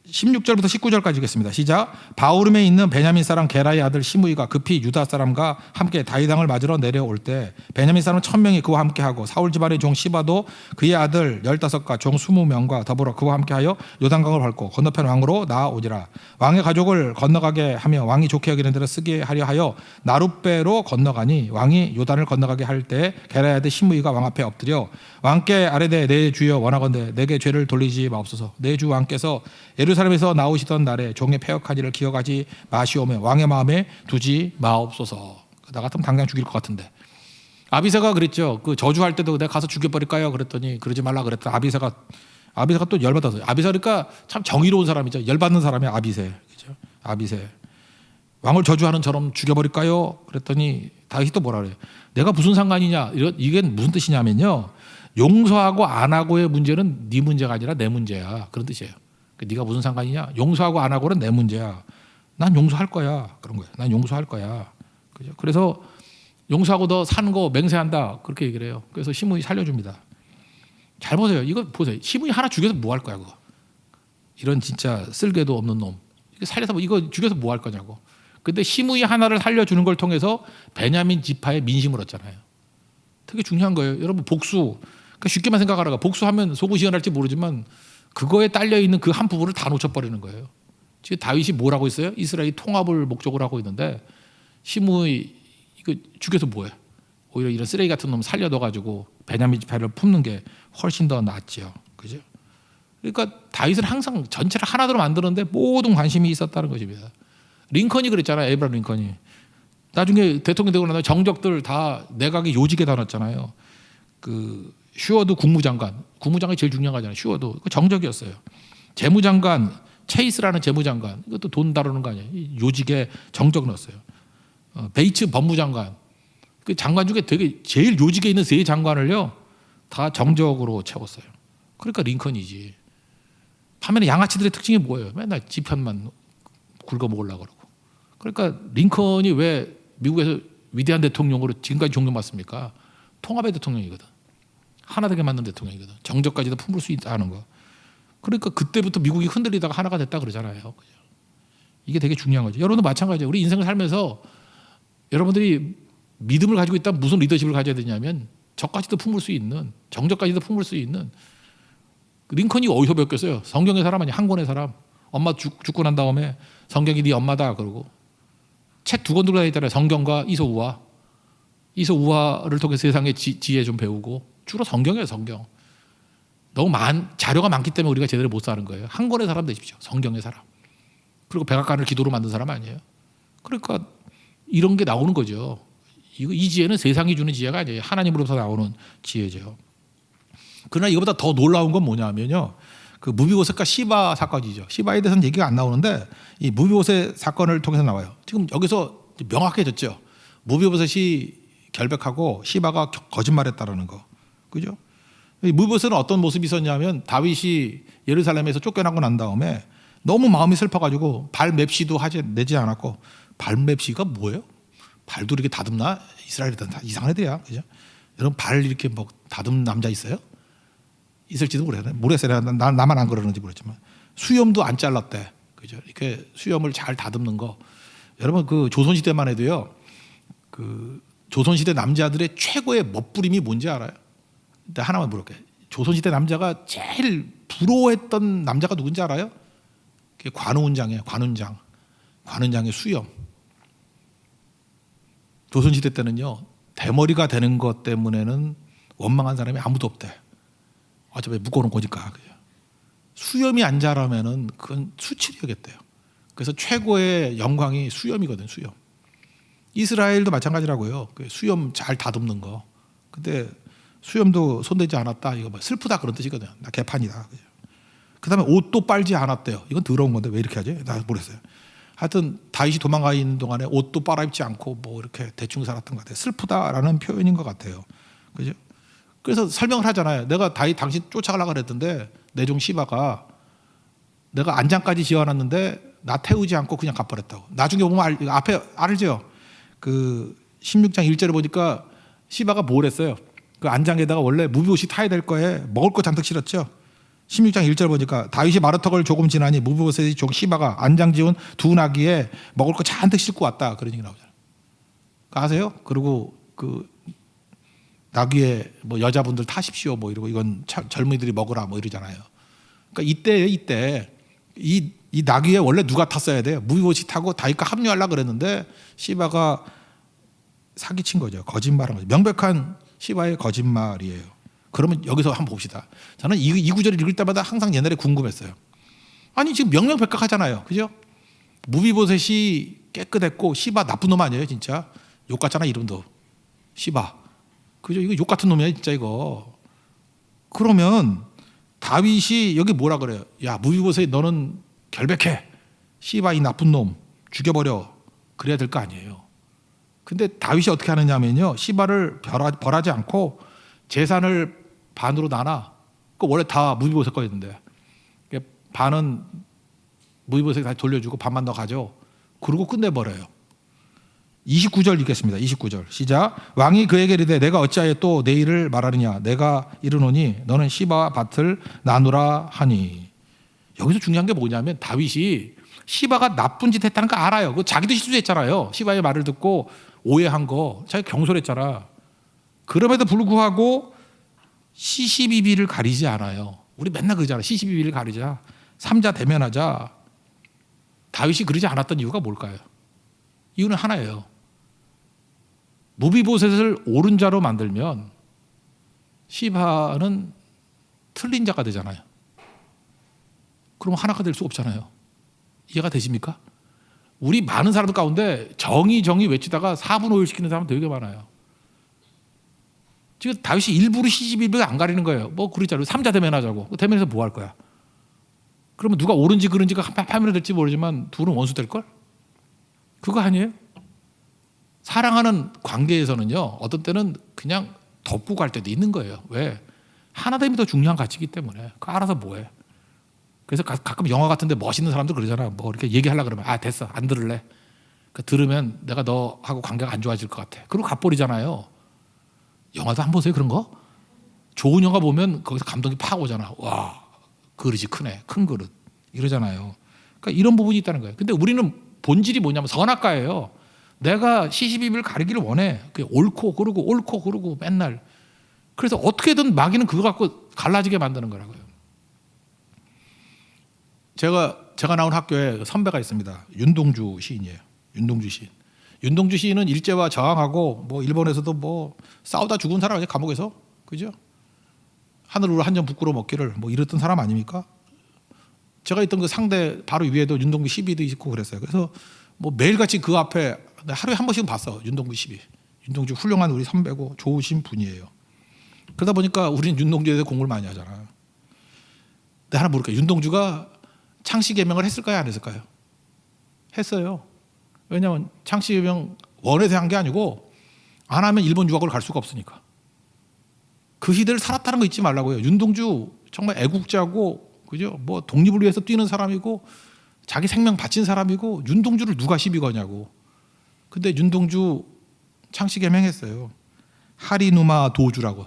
16절부터 19절까지 읽겠습니다. 시작. 바후림에 있는 베냐민 사람 게라의 아들 시므이가 급히 유다 사람과 함께 다윗왕을 맞으러 내려올 때 베냐민 사람 1000명이 그와 함께하고 사울 집안의 종 시바도 그의 아들 15과 종 20명과 더불어 그와 함께하여 요단강을 밟고 건너편 왕으로 나아오니라. 왕의 가족을 건너가게 하며 왕이 좋게 여기는 대로 쓰게 하려 하여 나룻배로 건너가니 왕이 요단을 건너가게 할 때 게라의 아들 시므이가 왕 앞에 엎드려 왕께 아뢰되 내 주여 원하건대 내게 죄를 돌리지 마옵소서. 내 주 왕께서 예루살렘에서 나오시던 날에 종의 패역한 일을 기억하지 마시오며 왕의 마음에 두지 마옵소서. 나 같으면 당장 죽일 것 같은데. 아비새가 그랬죠. 그 저주할 때도 내가 가서 죽여버릴까요? 그랬더니 그러지 말라 그랬더니 아비새가 또 열받았어요. 아비새 그러니까 참 정의로운 사람이죠. 열받는 사람이 아비새. 그죠? 아비새. 왕을 저주하는 저럼 죽여버릴까요? 그랬더니 다윗이 또 뭐라 그래요? 내가 무슨 상관이냐? 이게 무슨 뜻이냐면요. 용서하고 안 하고의 문제는 네 문제가 아니라 내 문제야. 그런 뜻이에요. 네가 무슨 상관이냐? 용서하고 안 하고는 내 문제야. 난 용서할 거야. 그런 거예요. 난 용서할 거야. 그죠? 그래서 용서하고 너 사는 거 맹세한다. 그렇게 얘기를 해요. 그래서 시므이 살려줍니다. 잘 보세요. 이거 보세요. 시므이 하나 죽여서 뭐 할 거야, 그거. 이런 진짜 쓸개도 없는 놈. 이거 살려서 이거 죽여서 뭐 할 거냐고. 근데 시므이 하나를 살려주는 걸 통해서 베냐민 지파의 민심을 얻잖아요. 되게 중요한 거예요. 여러분 복수. 그러니까 쉽게만 생각하라가 복수하면 속은 시원할지 모르지만 그거에 딸려 있는 그 한 부분을 다 놓쳐버리는 거예요. 지금 다윗이 뭐라고 했어요? 이스라엘이 통합을 목적으로 하고 있는데 시므이 이거 죽여서 뭐해? 오히려 이런 쓰레기 같은 놈 살려둬가지고 베냐민 지파를 품는 게 훨씬 더 낫죠. 그죠? 그러니까 다윗은 항상 전체를 하나로 만드는데 모든 관심이 있었다는 것입니다. 링컨이 그랬잖아요. 에이브라함 링컨이. 나중에 대통령 되고 나서 정적들 다 내각의 요직에 다 넣었잖아요. 그 슈어드 국무장관이 제일 중요한 거잖아요. 슈어드 그 정적이었어요. 재무장관 체이스라는 재무장관 이것도 돈 다루는 거 아니에요. 요직에 정적 넣었어요. 베이츠 법무장관 그 장관 중에 되게 제일 요직에 있는 세 장관을요 다 정적으로 채웠어요. 그러니까 링컨이지. 반면에 양아치들의 특징이 뭐예요? 맨날 지 편만 굵어 먹으려고 그러고. 그러니까 링컨이 왜 미국에서 위대한 대통령으로 지금까지 존경받습니까? 통합의 대통령이거든. 하나 되게 만든 대통령이거든. 정적까지도 품을 수 있다는 거. 그러니까 그때부터 미국이 흔들리다가 하나가 됐다 그러잖아요. 이게 되게 중요한 거죠. 여러분도 마찬가지예요. 우리 인생을 살면서 여러분들이 믿음을 가지고 있다면 무슨 리더십을 가져야 되냐면 적까지도 품을 수 있는 정적까지도 품을 수 있는 링컨이 어디서 배웠겠어요? 성경의 사람 아니야. 한 권의 사람. 엄마 죽고 난 다음에 성경이 네 엄마다 그러고 책 2권 들고 다니잖아요. 성경과 이소우화. 이소우화를 통해 세상의 지혜 좀 배우고 주로 성경이에요. 성경. 너무 자료가 많기 때문에 우리가 제대로 못 사는 거예요. 한 권의 사람 되십시오. 성경의 사람. 그리고 백악관을 기도로 만든 사람 아니에요. 그러니까 이런 게 나오는 거죠. 이 지혜는 세상이 주는 지혜가 아니에요. 하나님으로부터 나오는 지혜죠. 그러나 이거보다 더 놀라운 건 뭐냐면요. 그 무비보셋과 시바 사건이죠. 시바에 대해서는 얘기가 안 나오는데 이 무비보셋 사건을 통해서 나와요. 지금 여기서 명확해졌죠. 무비보셋이 결백하고 시바가 거짓말했다라는 거. 그죠? 무비보셋은 어떤 모습이 있었냐면 다윗이 예루살렘에서 쫓겨나고 난 다음에 너무 마음이 슬퍼가지고 발 맵시도 내지 않았고 발 맵시가 뭐예요? 발도 이렇게 다듬나? 이스라엘이든 다 이상한 애들이야. 그죠? 여러분 발 이렇게 뭐 다듬는 남자 있어요? 있을지도 모르겠어요. 나만 안 그러는지 모르지만 수염도 안 잘랐대. 그죠? 이렇게 수염을 잘 다듬는 거. 여러분 그 조선시대만 해도요. 그 조선시대 남자들의 최고의 멋부림이 뭔지 알아요? 일단 하나만 물어볼게요. 조선시대 남자가 제일 부러워했던 남자가 누군지 알아요? 그게 관운장이에요. 관운장의 수염. 조선시대 때는요. 대머리가 되는 것 때문에는 원망한 사람이 아무도 없대. 어차피 묶어놓은 거니까. 수염이 안 자라면은 그건 수치력이었대요. 그래서 최고의 영광이 수염이거든. 수염. 이스라엘도 마찬가지라고요. 수염 잘 다듬는 거. 근데 수염도 손대지 않았다. 이거 뭐 슬프다 그런 뜻이거든. 나 개판이다. 그다음에 옷도 빨지 않았대요. 이건 더러운 건데 왜 이렇게 하지? 나 모르겠어요. 하여튼 다윗이 도망가 있는 동안에 옷도 빨아입지 않고 뭐 이렇게 대충 살았던 것 같아요. 슬프다라는 표현인 것 같아요. 그죠? 그래서 설명을 하잖아요. 내가 다윗 당신 쫓아가려고 그랬던데 내 종 시바가 내가 안장까지 지어놨는데 나 태우지 않고 그냥 가버렸다고. 나중에 보면 앞에 알죠? 그 16장 1절에 보니까 시바가 뭘 했어요? 그 안장에다가 원래 무비옷이 타야 될 거에 먹을 거 잔뜩 실었죠. 16장 1절 보니까 다윗이 마루턱을 조금 지나니 무비보셋의 종 시바가 안장 지은 두 나귀에 먹을 거 잔뜩 싣고 왔다. 그런 얘기 나오잖아요. 아세요? 그리고 그 나귀에 뭐 여자분들 타십시오 뭐 이러고 이건 젊은이들이 먹으라 뭐 이러잖아요. 그러니까 이때예요. 이때 이 나귀에 원래 누가 탔어야 돼요? 무비보셋이 타고 다윗과 합류하려고 그랬는데 시바가 사기친 거죠. 거짓말한 거죠. 명백한 시바의 거짓말이에요. 그러면 여기서 한번 봅시다. 저는 이 구절을 읽을 때마다 항상 옛날에 궁금했어요. 아니 지금 명명백백하잖아요. 그죠? 무비보셋이 깨끗했고 시바 나쁜 놈 아니에요 진짜. 욕 같잖아 이름도. 시바. 그죠? 이거 욕 같은 놈이야 진짜 이거. 그러면 다윗이 여기 뭐라 그래요? 야 무비보셋 너는 결백해. 시바 이 나쁜 놈 죽여버려. 그래야 될 거 아니에요. 근데 다윗이 어떻게 하느냐면요. 시바를 벌하지 않고 재산을 반으로 나눠. 그 원래 다 무비보셋 거였는데 반은 무비보셋이 다시 돌려주고 반만 더 가져. 그러고 끝내버려요. 29절 읽겠습니다. 29절 시작. 왕이 그에게 이르되 내가 어찌하여 또 내 일을 말하느냐. 내가 이르노니 너는 시바와 밭을 나누라 하니. 여기서 중요한 게 뭐냐면 다윗이 시바가 나쁜 짓 했다는 거 알아요. 그 자기도 실수했잖아요. 시바의 말을 듣고 오해한 거 자기 경솔했잖아. 그럼에도 불구하고 시시비비를 가리지 않아요. 우리 맨날 그러잖아. 시시비비를 가리자. 삼자 대면하자. 다윗이 그러지 않았던 이유가 뭘까요? 이유는 하나예요. 무비보셋을 옳은 자로 만들면 시바는 틀린 자가 되잖아요. 그럼 하나가 될 수 없잖아요. 이해가 되십니까? 우리 많은 사람들 가운데 정의 외치다가 4분 5일 시키는 사람 되게 많아요. 지금 다윗이 일부러 시시비비를 안 가리는 거예요. 뭐 그러잖아요. 삼자 대면하자고. 대면해서 뭐 할 거야? 그러면 누가 옳은지 그른지가 판명이 될지 모르지만 둘은 원수 될 걸? 그거 아니에요? 사랑하는 관계에서는요. 어떤 때는 그냥 덮고 갈 때도 있는 거예요. 왜? 하나됨이 더 중요한 가치이기 때문에. 그거 알아서 뭐해? 그래서 가끔 영화 같은데 멋있는 사람들 그러잖아. 뭐 이렇게 얘기하려고 그러면 아 됐어 안 들을래. 그 들으면 내가 너하고 관계가 안 좋아질 것 같아. 그리고 가버리잖아요. 영화도 한 번 보세요 그런 거. 좋은 영화 보면 거기서 감동이 팍 오잖아. 와 그릇이 크네. 큰 그릇 이러잖아요. 그러니까 이런 부분이 있다는 거예요. 근데 우리는 본질이 뭐냐면 선악과예요. 내가 시시비비를 가리기를 원해. 그게 옳고 그러고 맨날. 그래서 어떻게든 마귀는 그거 갖고 갈라지게 만드는 거라고요. 제가 나온 학교에 선배가 있습니다. 윤동주 시인이에요. 윤동주 시인. 윤동주 시인은 일제와 저항하고 뭐 일본에서도 뭐 싸우다 죽은 사람 아니에요 감옥에서. 그죠? 하늘으로 한 점 부끄러 먹기를 뭐 이랬던 사람 아닙니까? 제가 있던 그 상대 바로 위에도 윤동주 시비도 있고 그랬어요. 그래서 뭐 매일같이 그 앞에 하루에 한 번씩은 봤어. 윤동주 시비. 윤동주 훌륭한 우리 선배고 좋으신 분이에요. 그러다 보니까 우리는 윤동주에 대해 공부를 많이 하잖아. 근데 하나 모를까. 윤동주가 창씨 개명을 했을까요? 안 했을까요? 했어요. 왜냐하면 창씨 개명 원해서 한 게 아니고 안 하면 일본 유학을 갈 수가 없으니까. 그 시대를 살았다는 거 잊지 말라고요. 윤동주 정말 애국자고 그죠? 뭐 독립을 위해서 뛰는 사람이고 자기 생명 바친 사람이고 윤동주를 누가 시비 거냐고. 근데 윤동주 창씨 개명했어요. 하리누마 도주라고.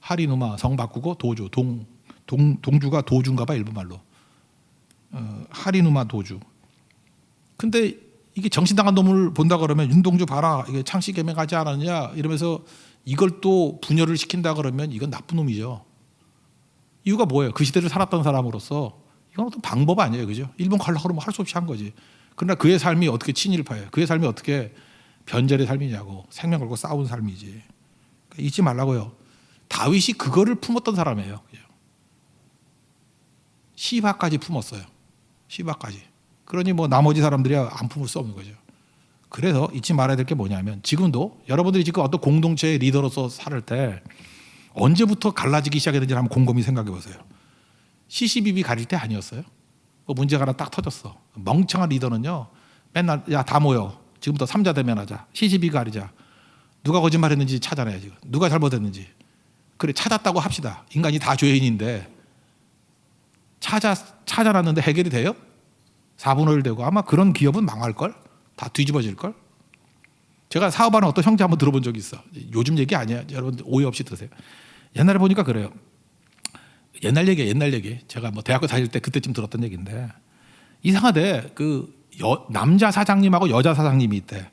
하리누마 성 바꾸고 도주. 동주가 도주인가 봐 일본 말로. 하리누마 도주. 근데 이게 정신당한 놈을 본다 그러면 윤동주 봐라 이게 창씨 개명하지 않았냐 이러면서 이걸 또 분열을 시킨다 그러면 이건 나쁜 놈이죠. 이유가 뭐예요? 그 시대를 살았던 사람으로서 이건 어떤 방법 아니에요, 그죠? 일본 가려고 그러면 할 수 없이 한 거지. 그러나 그의 삶이 어떻게 친일파예요? 그의 삶이 어떻게 변절의 삶이냐고 생명 걸고 싸운 삶이지. 그러니까 잊지 말라고요. 다윗이 그거를 품었던 사람이에요. 시바까지 품었어요. 시바까지. 그러니 뭐 나머지 사람들이 안 품을 수 없는 거죠. 그래서 잊지 말아야 될 게 뭐냐면 지금도 여러분들이 지금 어떤 공동체의 리더로서 살 때 언제부터 갈라지기 시작했는지 한번 곰곰이 생각해 보세요. 시시비비 가릴 때 아니었어요? 뭐 문제가 하나 딱 터졌어. 멍청한 리더는요 맨날 야 다 모여. 지금부터 삼자 대면하자. 시시비 가리자. 누가 거짓말했는지 찾아내야 지금. 누가 잘못했는지. 그래 찾았다고 합시다. 인간이 다 죄인인데 찾아놨는데 해결이 돼요? 4분의 1 되고 아마 그런 기업은 망할걸? 다 뒤집어질걸? 제가 사업하는 어떤 형제 한번 들어본 적이 있어. 요즘 얘기 아니야. 여러분 오해 없이 들으세요. 옛날에 보니까 그래요. 옛날 얘기. 제가 뭐 대학교 다닐 때 그때쯤 들었던 얘기인데 이상하대. 남자 사장님하고 여자 사장님이 있대.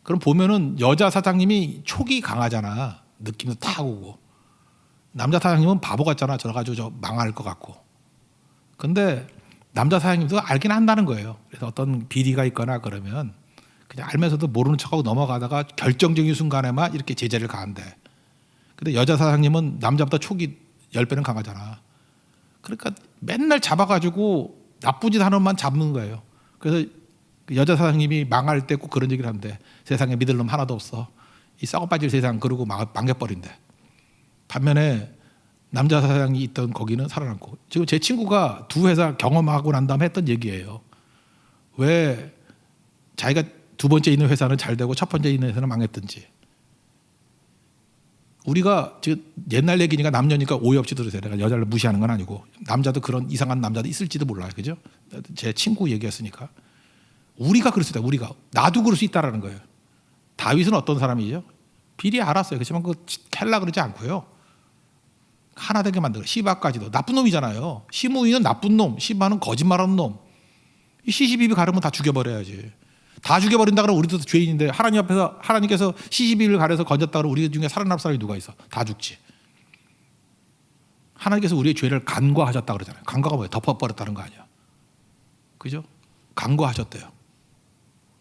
그럼 보면은 여자 사장님이 촉이 강하잖아. 느낌도 딱 오고. 남자 사장님은 바보 같잖아. 저래가지고 저 망할 것 같고. 근데 남자 사장님도 알긴 한다는 거예요. 그래서 어떤 비리가 있거나 그러면 그냥 알면서도 모르는 척하고 넘어가다가 결정적인 순간에만 이렇게 제재를 가한대. 근데 여자 사장님은 남자보다 촉이 10배는 강하잖아. 그러니까 맨날 잡아가지고 나쁜 짓 하는 만 잡는 거예요. 그래서 그 여자 사장님이 망할 때 꼭 그런 얘기를 하는데 세상에 믿을 놈 하나도 없어. 이 썩어 빠질 세상 그러고 망해버린대. 반면에 남자 사장이 있던 거기는 살아남고. 지금 제 친구가 두 회사 경험하고 난 다음에 했던 얘기예요. 왜 자기가 두 번째 있는 회사는 잘 되고 첫 번째 있는 회사는 망했든지. 우리가 지금 옛날 얘기니까 남녀니까 오해 없이 들으세요. 내가 여자를 무시하는 건 아니고 남자도 그런 이상한 남자도 있을지도 몰라요. 그죠? 제 친구 얘기였으니까. 우리가 그럴 수 있다. 우리가. 나도 그럴 수 있다라는 거예요. 다윗은 어떤 사람이죠? 비리 알았어요. 그렇지만 그거 캘라 그러지 않고요. 하나 되게 만들어. 시바까지도. 나쁜 놈이잖아요. 시므이는 나쁜 놈. 시바는 거짓말하는 놈. 이 시시비비 가르면 다 죽여버려야지. 다 죽여버린다 그러면 우리도 죄인인데 하나님 앞에서 하나님께서 시시비를 가려서 건졌다 그러면 우리 중에 살아날 사람이 누가 있어? 다 죽지. 하나님께서 우리의 죄를 간과하셨다 그러잖아요. 간과가 뭐예요? 덮어버렸다는 거 아니야. 그죠? 간과하셨대요.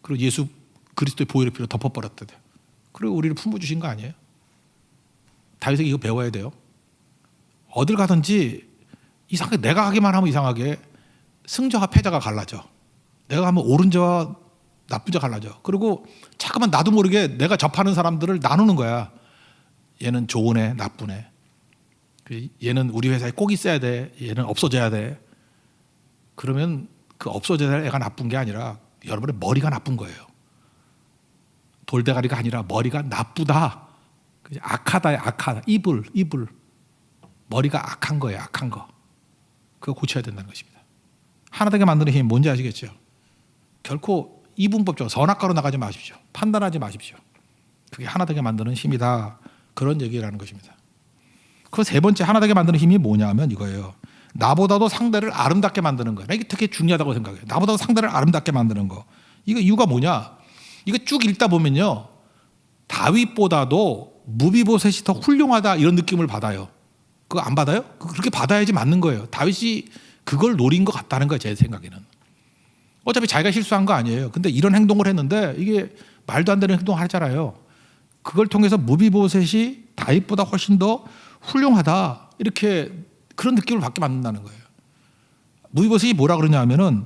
그리고 예수 그리스도의 보혈의 피로 덮어버렸대요. 그리고 우리를 품어주신 거 아니에요? 다윗에게 이거 배워야 돼요. 어딜 가든지 이상하게 내가 하기만 하면 이상하게 승자와 패자가 갈라져. 내가 하면 옳은 자와 나쁜 자 갈라져. 그리고 자꾸만 나도 모르게 내가 접하는 사람들을 나누는 거야. 얘는 좋은 애, 나쁜 애. 얘는 우리 회사에 꼭 있어야 돼. 얘는 없어져야 돼. 그러면 그 없어져야 할 애가 나쁜 게 아니라 여러분의 머리가 나쁜 거예요. 돌대가리가 아니라 머리가 나쁘다. 악하다, 악하다. 이불. 머리가 악한 거예요, 악한 거. 그거 고쳐야 된다는 것입니다. 하나 되게 만드는 힘이 뭔지 아시겠죠? 결코 이분법적으로 선악과로 나가지 마십시오. 판단하지 마십시오. 그게 하나 되게 만드는 힘이다. 그런 얘기라는 것입니다. 그 세 번째 하나 되게 만드는 힘이 뭐냐면 이거예요. 나보다도 상대를 아름답게 만드는 거예요. 이게 되게 중요하다고 생각해요. 나보다도 상대를 아름답게 만드는 거. 이거 이유가 뭐냐? 이거 쭉 읽다 보면요. 다윗보다도 무비보셋이 더 훌륭하다 이런 느낌을 받아요. 그거 안 받아요? 그렇게 받아야지 맞는 거예요. 다윗이 그걸 노린 것 같다는 거예요. 제 생각에는. 어차피 자기가 실수한 거 아니에요. 근데 이런 행동을 했는데 이게 말도 안 되는 행동을 하잖아요. 그걸 통해서 무비보셋이 다윗보다 훨씬 더 훌륭하다. 이렇게 그런 느낌을 받게 만든다는 거예요. 무비보셋이 뭐라 그러냐 하면은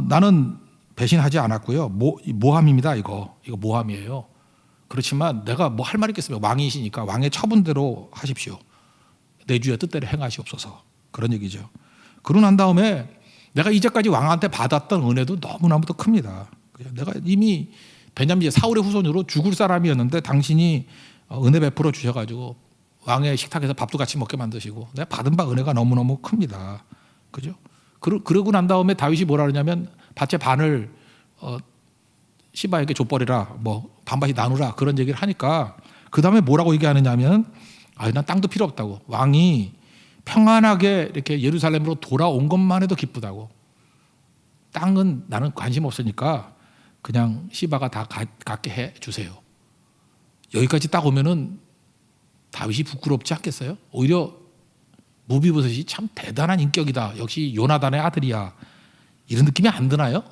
나는 배신하지 않았고요. 모함입니다. 이거 모함이에요. 그렇지만 내가 뭐 할 말 있겠습니까? 왕이시니까 왕의 처분대로 하십시오. 내 주의 뜻대로 행하시옵소서. 그런 얘기죠. 그러고 난 다음에 내가 이제까지 왕한테 받았던 은혜도 너무나도 큽니다. 내가 이미 베냐민 사울의 후손으로 죽을 사람이었는데 당신이 은혜 베풀어 주셔가지고 왕의 식탁에서 밥도 같이 먹게 만드시고 내가 받은 바 은혜가 너무너무 큽니다. 그죠? 그러고 난 다음에 다윗이 뭐라 그러냐면 밭의 반을 시바에게 줘버리라, 뭐 반반씩 나누라 그런 얘기를 하니까 그 다음에 뭐라고 얘기하느냐면 난 땅도 필요 없다고. 왕이 평안하게 이렇게 예루살렘으로 돌아온 것만 해도 기쁘다고. 땅은 나는 관심 없으니까 그냥 시바가 다 갖게 해 주세요. 여기까지 딱 오면은 다윗이 부끄럽지 않겠어요? 오히려 무비보셋이 참 대단한 인격이다. 역시 요나단의 아들이야. 이런 느낌이 안 드나요?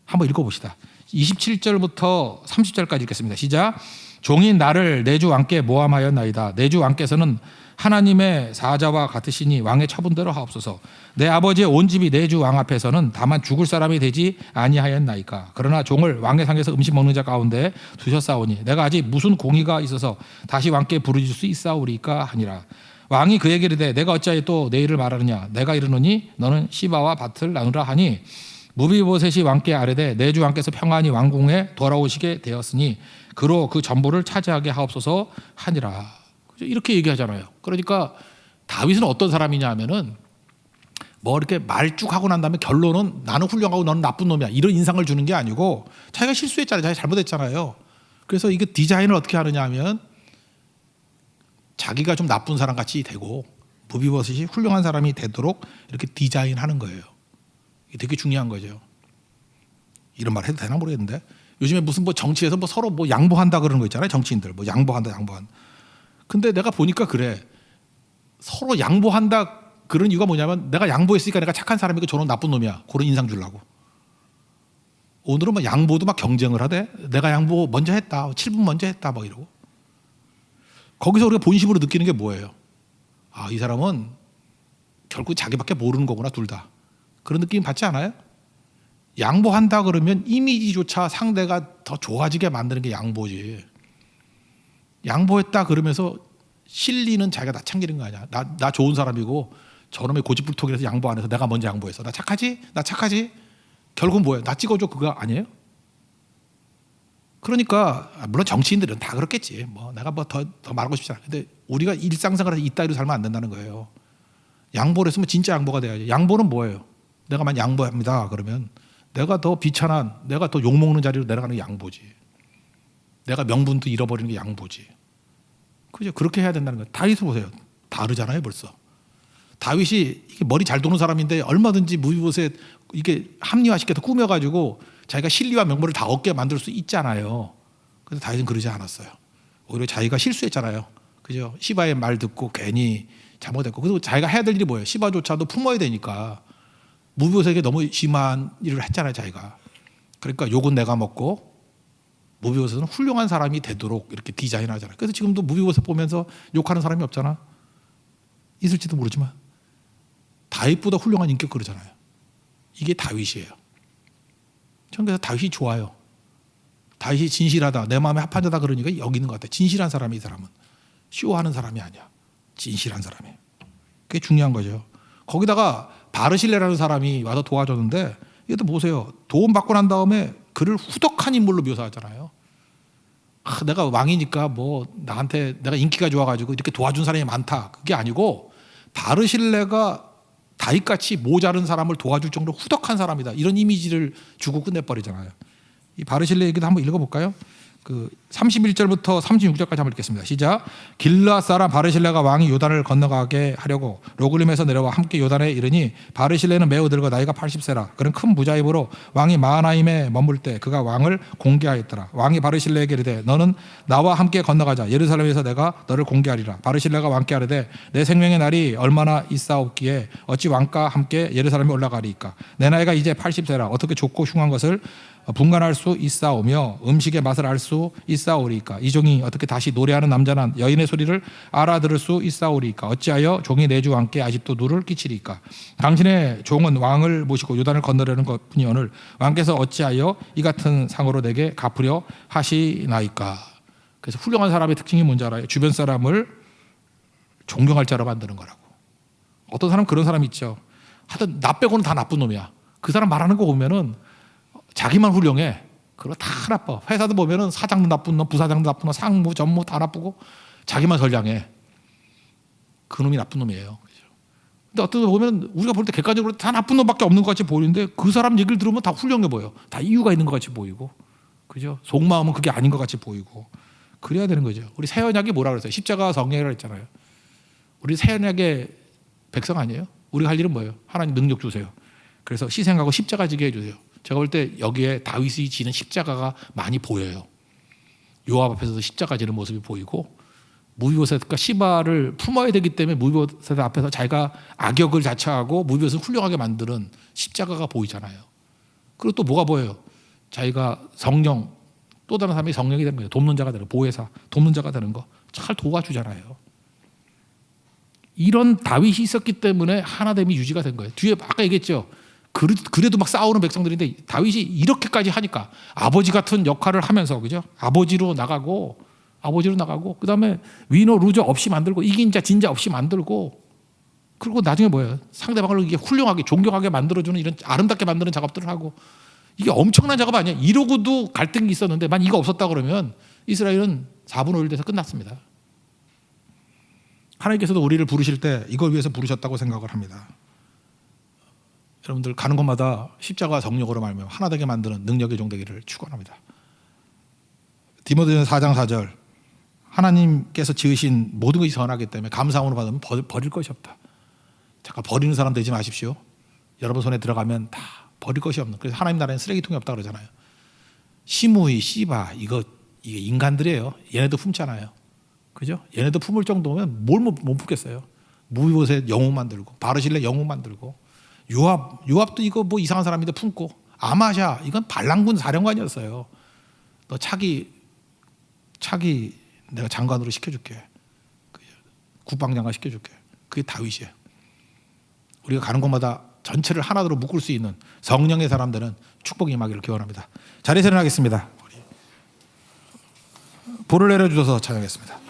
한번 읽어봅시다. 27절부터 30절까지 읽겠습니다. 시작. 종이 나를 내 주 왕께 모함하였나이다. 내 주 왕께서는 하나님의 사자와 같으시니 왕의 처분대로 하옵소서. 내 아버지의 온 집이 내 주 왕 앞에서는 다만 죽을 사람이 되지 아니하였나이까. 그러나 종을 왕의 상에서 음식 먹는 자 가운데 두셨사오니 내가 아직 무슨 공의가 있어서 다시 왕께 부르실 수 있사오리까 하니라. 왕이 그에게 이르되 내가 어찌하여 또 내 일을 말하느냐. 내가 이르노니 너는 시바와 밭을 나누라 하니 무비보셋이 왕께 아뢰되 내 주 왕께서 평안히 왕궁에 돌아오시게 되었으니 그로 그 전부를 차지하게 하옵소서 하니라. 이렇게 얘기하잖아요. 그러니까 다윗은 어떤 사람이냐 하면은 뭐 이렇게 말쭉하고 난 다음에 결론은 나는 훌륭하고 너는 나쁜 놈이야 이런 인상을 주는 게 아니고 자기가 실수했잖아요. 자기가 잘못했잖아요. 그래서 이게 디자인을 어떻게 하느냐 하면 자기가 좀 나쁜 사람 같이 되고 무비보셋이 훌륭한 사람이 되도록 이렇게 디자인하는 거예요. 이게 되게 중요한 거죠. 이런 말 해도 되나 모르겠는데 요즘에 무슨 뭐 정치에서 뭐 서로 뭐 양보한다 그러는 거 있잖아요. 정치인들 뭐 양보한다. 근데 내가 보니까 그래. 서로 양보한다 그런 이유가 뭐냐면 내가 양보했으니까 내가 착한 사람이고 저는 나쁜 놈이야. 그런 인상 주려고. 오늘은 뭐 양보도 막 경쟁을 하대. 내가 양보 먼저 했다. 7분 먼저 했다. 뭐 이러고. 거기서 우리가 본심으로 느끼는 게 뭐예요? 아, 이 사람은 결국 자기밖에 모르는 거구나 둘 다. 그런 느낌 받지 않아요? 양보한다 그러면 이미지조차 상대가 더 좋아지게 만드는 게 양보지. 양보했다 그러면서 실리는 자기가 나 챙기는 거 아니야. 나 좋은 사람이고 저놈의 고집불통이라서 양보 안 해서 내가 먼저 양보했어. 나 착하지? 결국 뭐예요? 나 찍어줘 그거 아니에요? 그러니까 물론 정치인들은 다 그렇겠지. 뭐 내가 뭐 더 말하고 싶지 않아. 근데 우리가 일상생활에서 이따위로 살면 안 된다는 거예요. 양보를 했으면 진짜 양보가 돼야지. 양보는 뭐예요? 내가 만 양보합니다. 그러면 내가 더 비천한, 내가 더 욕먹는 자리로 내려가는 게 양보지. 내가 명분도 잃어버리는 게 양보지. 그죠? 그렇게 해야 된다는 거예요. 다윗을 보세요. 다르잖아요, 벌써. 다윗이 이게 머리 잘 도는 사람인데 얼마든지 무비보셋 이게 합리화시켜서 꾸며가지고 자기가 실리와 명분을 다 얻게 만들 수 있잖아요. 그런데 다윗은 그러지 않았어요. 오히려 자기가 실수했잖아요. 그죠? 시바의 말 듣고 괜히 잘못했고, 그리고 자기가 해야 될 일이 뭐예요? 시바조차도 품어야 되니까 무비보셋에게 너무 심한 일을 했잖아요, 자기가. 그러니까 욕은 내가 먹고 무비보셋은 훌륭한 사람이 되도록 이렇게 디자인하잖아요. 그래서 지금도 무비보셋 보면서 욕하는 사람이 없잖아. 있을지도 모르지만 다윗보다 훌륭한 인격 그러잖아요. 이게 다윗이에요. 저는 그래서 다윗이 좋아요. 다윗이 진실하다, 내 마음에 합한 자다 그러니까 여기 있는 것 같아요. 진실한 사람이 이 사람은. 쇼하는 사람이 아니야. 진실한 사람이에요. 그게 중요한 거죠. 거기다가 바르실레라는 사람이 와서 도와줬는데 이것도 보세요. 도움 받고 난 다음에 그를 후덕한 인물로 묘사하잖아요. 내가 왕이니까 뭐 나한테 내가 인기가 좋아가지고 이렇게 도와준 사람이 많다. 그게 아니고 바르실레가 다윗같이 모자른 사람을 도와줄 정도로 후덕한 사람이다. 이런 이미지를 주고 끝내버리잖아요. 이 바르실레 얘기도 한번 읽어볼까요? 그 31절부터 36절까지 한번 읽겠습니다. 시작. 길르앗 사람 바르실레가 왕이 요단을 건너가게 하려고 로글림에서 내려와 함께 요단에 이르니 바르실레는 매우 늙어 나이가 80세라. 그는 큰 부자이므로 왕이 마하나임에 머물 때 그가 왕을 공개하였더라. 왕이 바르실레에게 이르되 너는 나와 함께 건너가자. 예루살렘에서 내가 너를 공개하리라. 바르실레가 왕께 아뢰되 내 생명의 날이 얼마나 있사옵기에 어찌 왕과 함께 예루살렘에 올라가리이까. 내 나이가 이제 80세라. 어떻게 좁고 흉한 것을 분간할 수 있사오며 음식의 맛을 알 수 있사오리이까. 이 종이 어떻게 다시 노래하는 남자나 여인의 소리를 알아들을 수 있사오리이까. 어찌하여 종이 내 주 왕께 아직도 누를 끼치리이까. 당신의 종은 왕을 모시고 요단을 건너려는 것뿐이오늘 왕께서 어찌하여 이 같은 상으로 내게 갚으려 하시나이까. 그래서 훌륭한 사람의 특징이 뭔지 알아요? 주변 사람을 존경할 자로 만드는 거라고. 어떤 사람 그런 사람 있죠. 하여튼 나 빼고는 다 나쁜 놈이야. 그 사람 말하는 거 보면은 자기만 훌륭해. 그거 다 나빠. 회사도 보면은 사장도 나쁜 놈, 부사장도 나쁜 놈, 상무, 전무 다 나쁘고 자기만 선량해. 그 놈이 나쁜 놈이에요. 근데 어떤 데 보면 우리가 볼 때 객관적으로 다 나쁜 놈밖에 없는 것 같이 보이는데 그 사람 얘기를 들으면 다 훌륭해 보여. 다 이유가 있는 것 같이 보이고, 그죠? 속마음은 그게 아닌 것 같이 보이고. 그래야 되는 거죠. 우리 새 언약이 뭐라 그랬어요? 십자가 성령이라고 했잖아요. 우리 새 언약의 백성 아니에요? 우리가 할 일은 뭐예요? 하나님 능력 주세요. 그래서 희생하고 십자가 지게 해주세요. 제가 볼 때 여기에 다윗이 지는 십자가가 많이 보여요. 요압 앞에서도 십자가 지는 모습이 보이고, 무비보셋과 시바를 품어야 되기 때문에 무비보셋 앞에서 자기가 악역을 자처하고 무비보셋을 훌륭하게 만드는 십자가가 보이잖아요. 그리고 또 뭐가 보여요? 자기가 성령, 또 다른 사람이 성령이 되는 거예요. 돕는 자가 되는 거, 보혜사, 돕는 자가 되는 거 잘 도와주잖아요. 이런 다윗이 있었기 때문에 하나됨이 유지가 된 거예요. 뒤에 아까 얘기했죠. 그래도 막 싸우는 백성들인데 다윗이 이렇게까지 하니까 아버지 같은 역할을 하면서, 그죠? 아버지로 나가고 그다음에 위너 루저 없이 만들고 이긴 자 진 자 없이 만들고 그리고 나중에 뭐예요? 상대방을 이게 훌륭하게 존경하게 만들어주는 이런 아름답게 만드는 작업들을 하고 이게 엄청난 작업 아니야. 이러고도 갈등이 있었는데 만 이거 없었다 그러면 이스라엘은 4분의 1 돼서 끝났습니다. 하나님께서도 우리를 부르실 때 이걸 위해서 부르셨다고 생각을 합니다. 여러분들 가는 곳마다 십자가 정력으로 말하며 하나 되게 만드는 능력의 종되기를 축원합니다. 디모데전서 4장 4절 하나님께서 지으신 모든 것이 선하기 때문에 감사함으로 받으면 버릴 것이 없다. 잠깐 버리는 사람 되지 마십시오. 여러분 손에 들어가면 다 버릴 것이 없는. 그래서 하나님 나라에는 쓰레기통이 없다 그러잖아요. 시므이, 시바 이게 인간들이에요. 얘네도 품잖아요. 그죠? 얘네도 품을 정도면 뭘 못 품겠어요. 무이봇에 영웅 만들고 바르실레 영웅 만들고 요압도 이거 뭐 이상한 사람인데 품고 아마샤 이건 반란군 사령관이었어요. 너 차기 내가 장관으로 시켜줄게. 국방장관 시켜줄게. 그게 다윗이에요. 우리가 가는 곳마다 전체를 하나로 묶을 수 있는 성령의 사람들은 축복이 임하기를 기원합니다. 자리에서 일어나겠습니다. 볼을 내려주셔서 찬양하겠습니다.